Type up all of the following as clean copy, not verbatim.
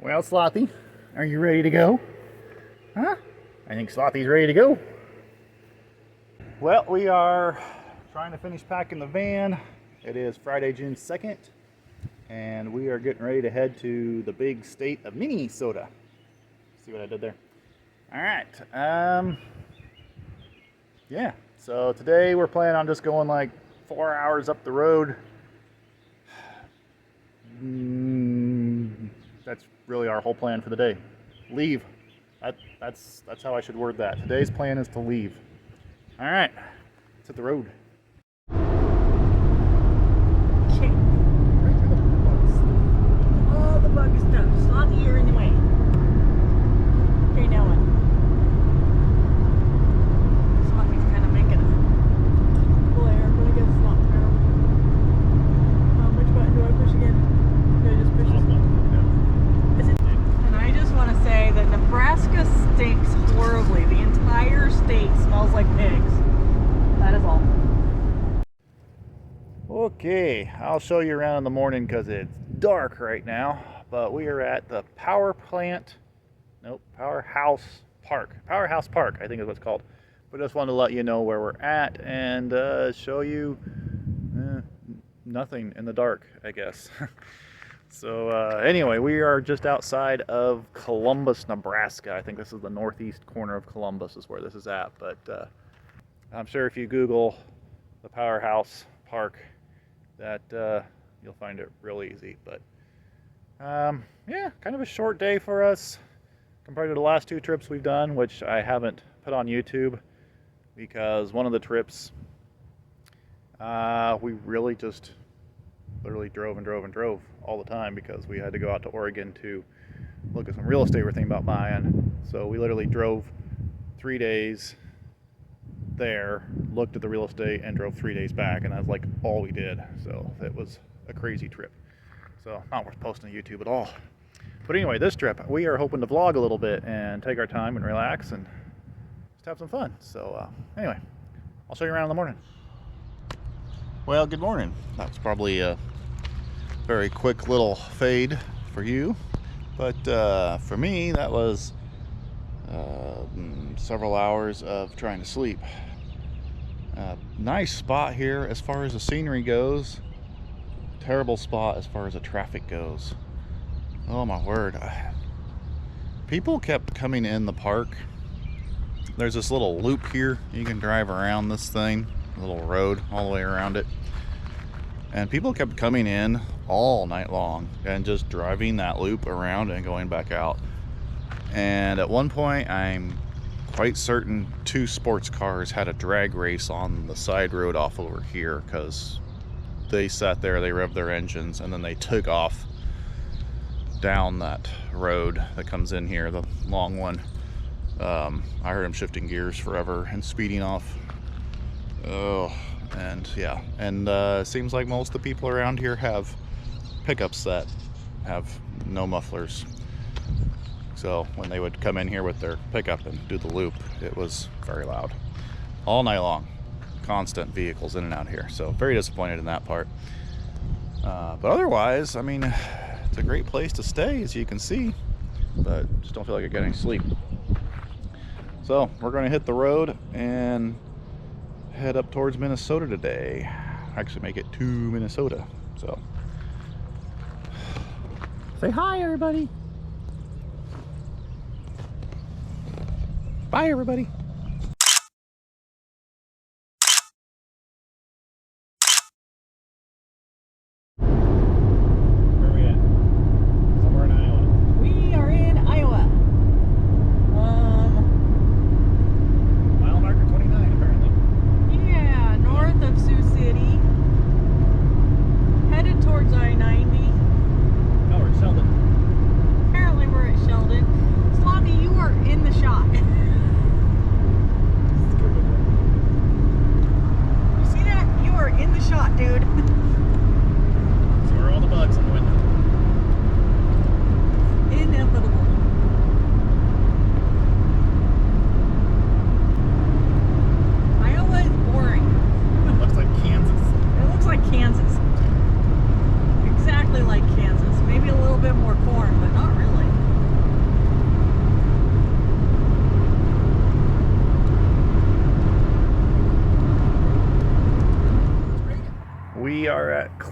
Well, Slothy, are you ready to go? Huh? I think Slothy's ready to go. Well, we are trying to finish packing the van. It is Friday, June 2nd, and we are getting ready to head to the big state of Minnesota. See what I did there? All right. Yeah, so today we're planning on just going like 4 hours up the road. That's really our whole plan for the day. Leave. That's how I should word that. Today's plan is to leave. All right, let's hit the road. Okay. Right through the bugs. All the bug stuff. Slothy, you're in the way. Okay, now what? Slothy's kind of making a glare, but I guess it's not terrible. Which button do I push again? Do I just push this one? Is it? And I just want to say that Nebraska stinks horribly. The entire state smells like pigs. That is all. Okay, I'll show you around in the morning because it's dark right now, but we are at the Powerhouse Park. Powerhouse Park, I think is what it's called. But I just wanted to let you know where we're at and show you nothing in the dark, I guess. So anyway, we are just outside of Columbus, Nebraska. I think this is the northeast corner of Columbus is where this is at, but I'm sure if you Google the Powerhouse Park that you'll find it real easy. But yeah, kind of a short day for us compared to the last two trips we've done, which I haven't put on YouTube because one of the trips we really just literally drove all the time because we had to go out to Oregon to look at some real estate we're thinking about buying. So we literally drove 3 days there, looked at the real estate, and drove 3 days back, and that's like all we did. So it was a crazy trip. So not worth posting to YouTube at all. But anyway, this trip we are hoping to vlog a little bit and take our time and relax and just have some fun. So anyway, I'll show you around in the morning. Well, good morning. That was probably a very quick little fade for you, but for me that was several hours of trying to sleep. Nice spot here as far as the scenery goes. Terrible spot as far as the traffic goes. Oh my word. People kept coming in the park. There's this little loop here. You can drive around this thing, a little road all the way around it. And people kept coming in all night long and just driving that loop around and going back out. And at one point, I'm quite certain 2 sports cars had a drag race on the side road off over here because they sat there, they revved their engines, and then they took off down that road that comes in here, the long one. I heard them shifting gears forever and speeding off. Oh, and yeah, and seems like most of the people around here have pickups that have no mufflers. So when they would come in here with their pickup and do the loop, it was very loud all night long. Constant vehicles in and out here. So very disappointed in that part. But otherwise, I mean, it's a great place to stay, as you can see, but just don't feel like I get any sleep. So we're going to hit the road and head up towards Minnesota today. Actually make it to Minnesota. So say hi, everybody. Bye, everybody. Where are we at? Somewhere in Iowa. We are in Iowa. Mile marker 29, apparently. Yeah, north of Sioux City. Headed towards I-90. Oh, we're at Sheldon. Apparently we're at Sheldon. Slothy, you are in the shot.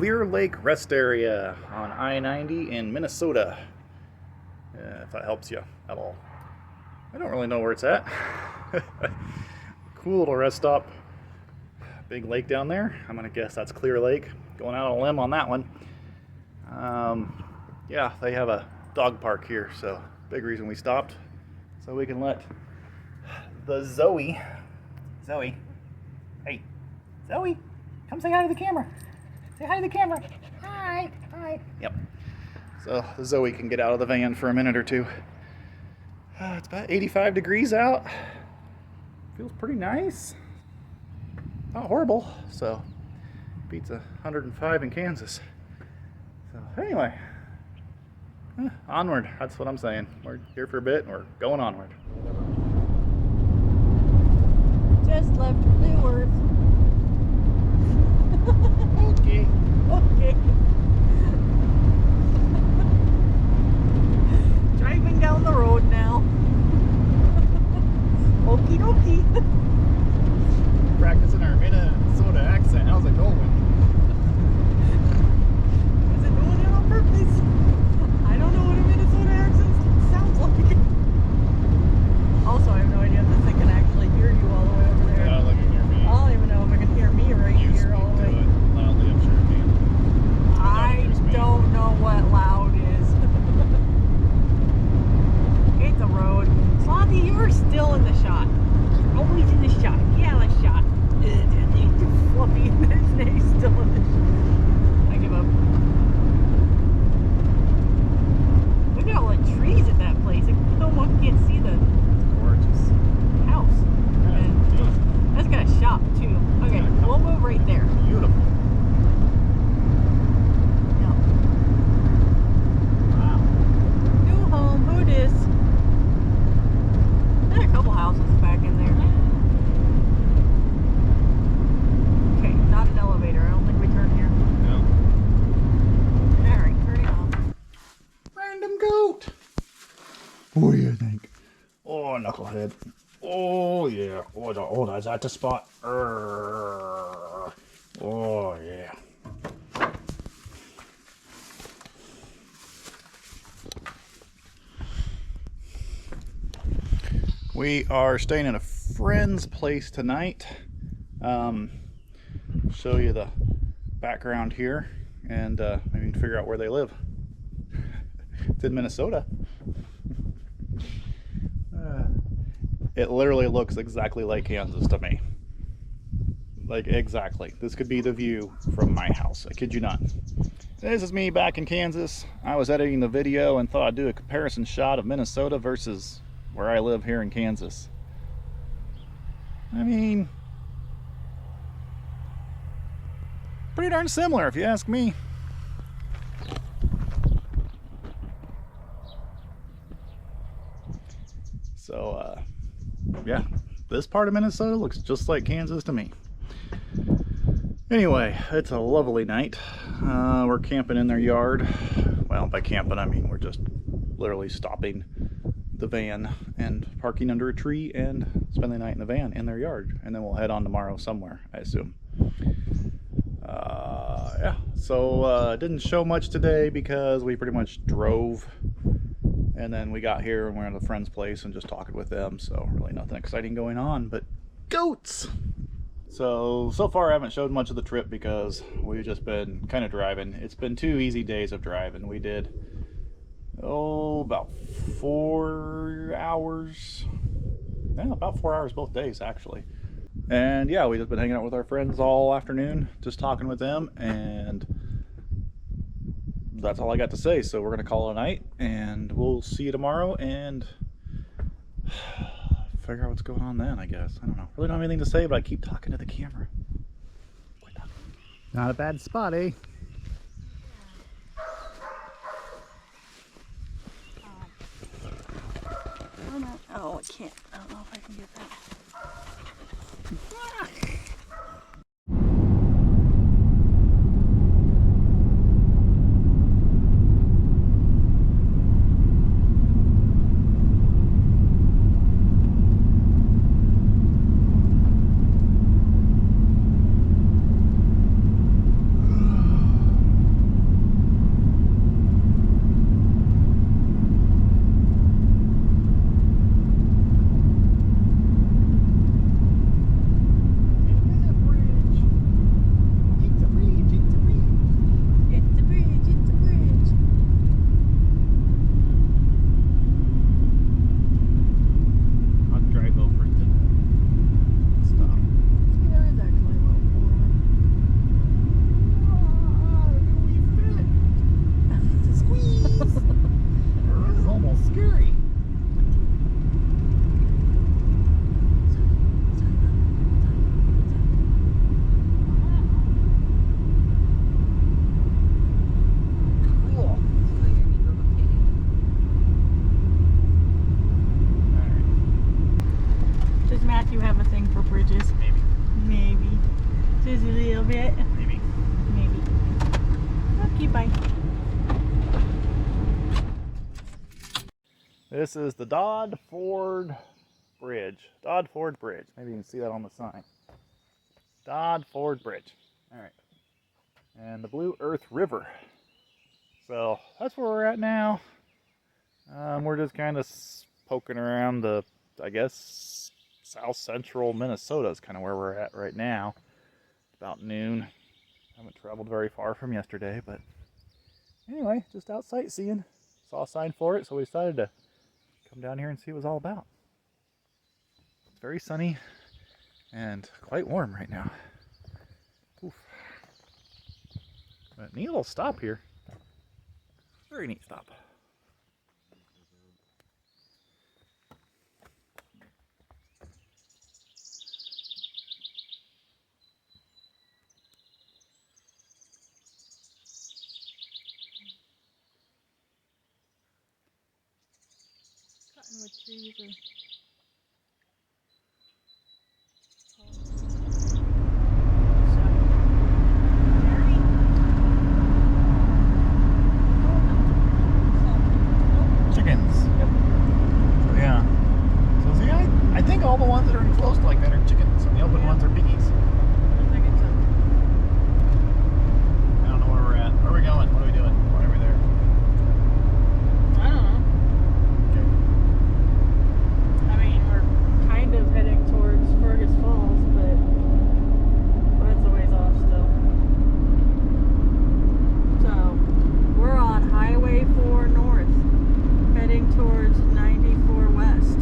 Clear Lake Rest Area on I-90 in Minnesota. If that helps you at all. I don't really know where it's at. Cool little rest stop. Big lake down there. I'm gonna guess that's Clear Lake. Going out on a limb on that one. Yeah, they have a dog park here, so big reason we stopped. So we can let the Zoe, hey, Zoe, come say hi to the camera. Say hi to the camera. Hi. Yep. So Zoe can get out of the van for a minute or two. It's about 85 degrees out. Feels pretty nice. Not horrible. So beats 105 in Kansas. So anyway, onward. That's what I'm saying. We're here for a bit and we're going onward. Just left Blue Earth. Okay. Driving down the road now. Okie dokie. Practicing our Minnesota accent. How's it going? Is it doing it on purpose? I don't know what a Minnesota accent sounds like. Also, I have no idea if this thing can actually hear you all the way over there. Yeah, they can hear me. I don't even know if I can hear me right You here speak all the to way. it loudly, I'm sure it can. I don't know what loud is. It's a road. Slothy, you're still in the shot. You're always in the shot. Get out of the shot. Fluffy, he's still in the shot. I give up. Look at all the trees at that place. You almost can't see the Gorgeous. house. Yeah, And that's got a shop too. Okay, we'll move right there. beautiful. Yep. Wow. New home. Who dis? There are a couple houses back in there. Okay, not an elevator. I don't think we turn here. No. Alright, turning off. Random goat. What do you think? Oh, knucklehead. Oh, yeah. Oh, that's at the spot. Oh, yeah. We are staying in a friend's place tonight. Show you the background here and maybe you can figure out where they live. It's in Minnesota. It literally looks exactly like Kansas to me. Like, exactly. This could be the view from my house. I kid you not. This is me back in Kansas. I was editing the video and thought I'd do a comparison shot of Minnesota versus where I live here in Kansas. I mean, pretty darn similar if you ask me. So, yeah, this part of Minnesota looks just like Kansas to me. Anyway, it's a lovely night. We're camping in their yard. Well, by camping, I mean we're just literally stopping the van and parking under a tree and spending the night in the van in their yard. And then we'll head on tomorrow somewhere, I assume. Yeah, so didn't show much today because we pretty much drove. And then we got here and we're at a friend's place and just talking with them. So really nothing exciting going on, but goats. So far I haven't showed much of the trip because we've just been kind of driving. It's been 2 easy days of driving. We did, about 4 hours. Yeah, about 4 hours both days actually. And yeah, we just been hanging out with our friends all afternoon, just talking with them, and that's all I got to say. So we're gonna call it a night and we'll see you tomorrow and figure out what's going on then, I guess. I don't know. Really don't have anything to say, but I keep talking to the camera. Quit talking. Not a bad spot, eh? Oh, I can't. I don't know if I can get that. This is the Dodd Ford Bridge. Dodd Ford Bridge. Maybe you can see that on the sign. Dodd Ford Bridge. All right. And the Blue Earth River. So that's where we're at now. We're just kind of poking around the, I guess, south central Minnesota is kind of where we're at right now. About noon. Haven't traveled very far from yesterday, but anyway, just out sightseeing. Saw a sign for it, so we decided to come down here and see what it was all about. It's very sunny and quite warm right now. Oof. But neat little stop here. Very neat stop. Cottonwood trees are Chickens. Yep. So yeah. So see, I think all the ones that are enclosed like that are chickens, and the open ones are piggies. I think it's I don't know where we're at. Where are we going? What are we doing? Why are we there? I don't know. I mean, we're kind of heading towards Fergus Falls, but that's a ways off still. So, we're on Highway 4 North, heading towards 94 West.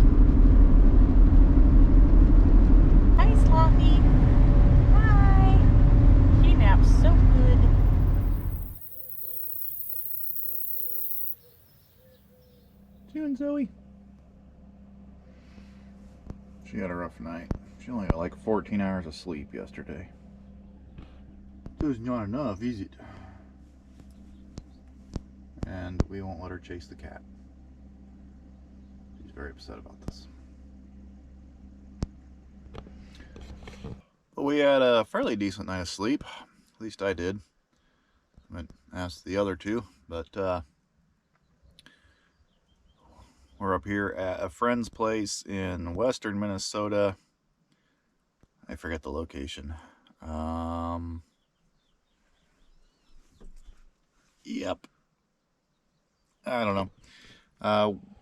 Hi, Sloppy. Hi. He naps so good. You and Zoe? She had a rough night. She only got like 14 hours of sleep yesterday. That's not enough, is it? And we won't let her chase the cat. She's very upset about this. But we had a fairly decent night of sleep. At least I did. I haven't asked the other two, but we're up here at a friend's place in western Minnesota. I forget the location. Yep. I don't know.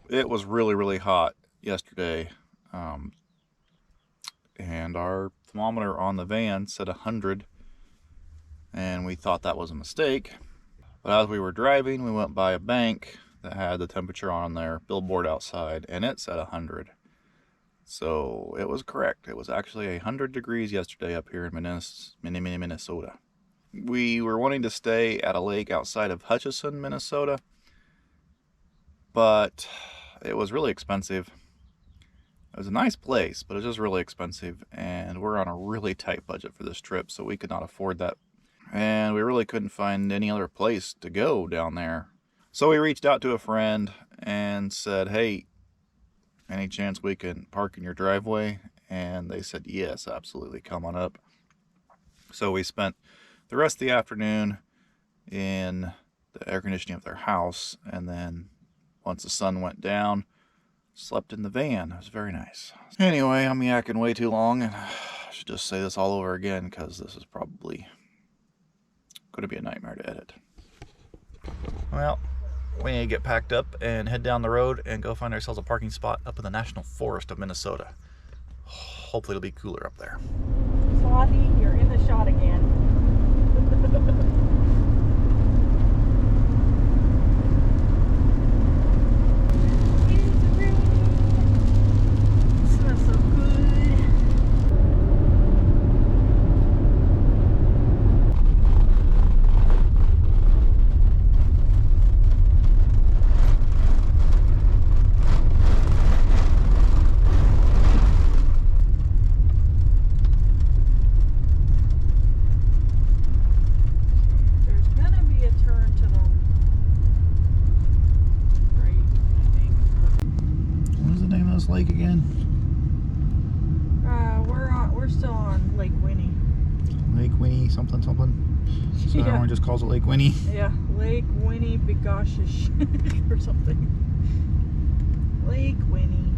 It was really, really hot yesterday. And our thermometer on the van said 100. And we thought that was a mistake. But as we were driving, we went by a bank that had the temperature on their billboard outside, and it said 100. So it was correct. It was actually 100 degrees yesterday up here in Minnesota. We were wanting to stay at a lake outside of Hutchinson, Minnesota, but it was really expensive. It was a nice place, but it was just really expensive, and we're on a really tight budget for this trip, so we could not afford that. And we really couldn't find any other place to go down there. So we reached out to a friend and said, hey, any chance we can park in your driveway? And they said, yes, absolutely, come on up. So we spent the rest of the afternoon in the air conditioning of their house, and then once the sun went down, slept in the van. It was very nice. Anyway, I'm yakking way too long, and I should just say this all over again because this is probably going to be a nightmare to edit. Well, we need to get packed up and head down the road and go find ourselves a parking spot up in the National Forest of Minnesota. Hopefully it'll be cooler up there. Sloppy, you're in the shot again. Smells so good. Lake again? We're still on Lake Winnie. Lake Winnie something something. So Yeah. everyone just calls it Lake Winnie. Yeah, Lake Winnie Begoshish or something. Lake Winnie.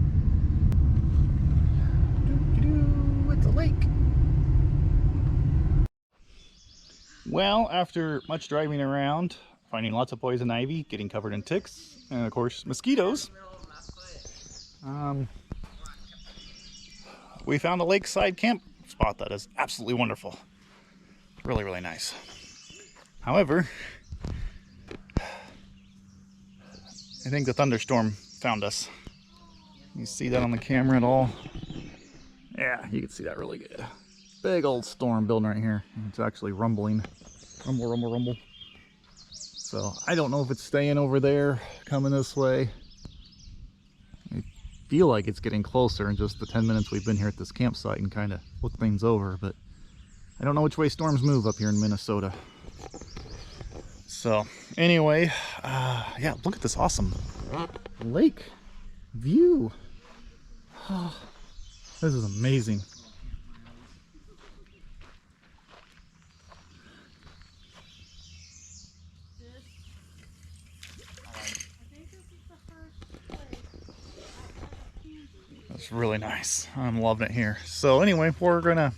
It's a lake. Well, after much driving around, finding lots of poison ivy, getting covered in ticks, and of course mosquitoes, we found a lakeside camp spot that is absolutely wonderful. Really, really nice. However, I think the thunderstorm found us. You see that on the camera at all? Yeah, you can see that really good. Big old storm building right here. It's actually rumbling. Rumble, rumble, rumble. So I don't know if it's staying over there, coming this way. I feel like it's getting closer in just the 10 minutes we've been here at this campsite and kind of look things over, but I don't know which way storms move up here in Minnesota. So anyway, yeah, look at this awesome lake view. Oh, this is amazing. It's really nice. I'm loving it here. So anyway, we're gonna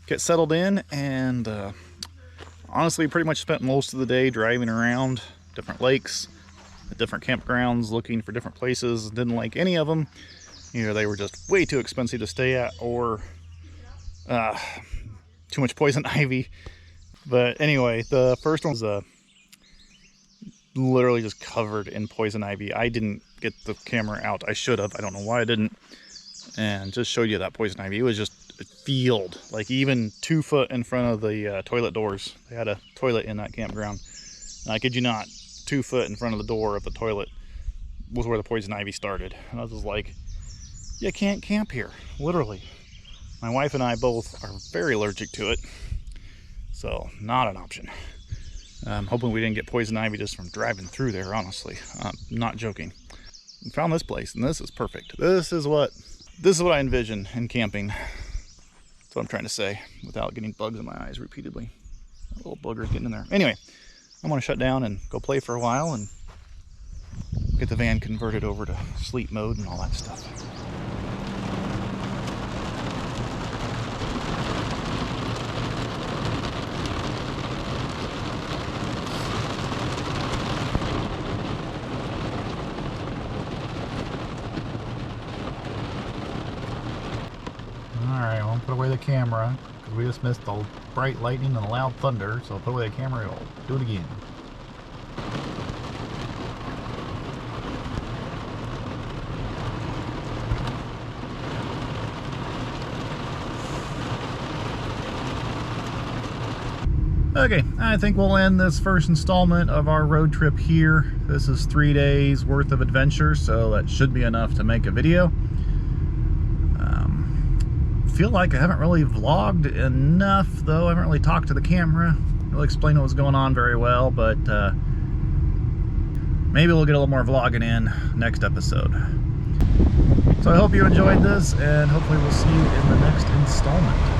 get settled in, and honestly pretty much spent most of the day driving around different lakes, different campgrounds, looking for different places. Didn't like any of them. Either they were just way too expensive to stay at, or too much poison ivy. But anyway, the first one was literally just covered in poison ivy. I didn't get the camera out. I should have. I don't know why I didn't. And just showed you that poison ivy. It was just a field, like even 2 foot in front of the toilet doors. They had a toilet in that campground. And I kid you not, 2 foot in front of the door of the toilet was where the poison ivy started. And I was just like, you can't camp here, literally. My wife and I both are very allergic to it, so not an option. I'm hoping we didn't get poison ivy just from driving through there, honestly. Not joking. We found this place, and this is perfect. This is what I envision in camping. That's what I'm trying to say without getting bugs in my eyes repeatedly. That little booger's getting in there. Anyway, I'm gonna shut down and go play for a while and get the van converted over to sleep mode and all that stuff. Alright, I won't put away the camera because we just missed the bright lightning and the loud thunder, so I'll put away the camera and I'll do it again. Okay, I think we'll end this first installment of our road trip here. This is 3 days worth of adventure, so that should be enough to make a video. Feel like I haven't really vlogged enough, though. I haven't really talked to the camera, really explained what was going on very well, but maybe we'll get a little more vlogging in next episode. So I hope you enjoyed this, and hopefully we'll see you in the next installment.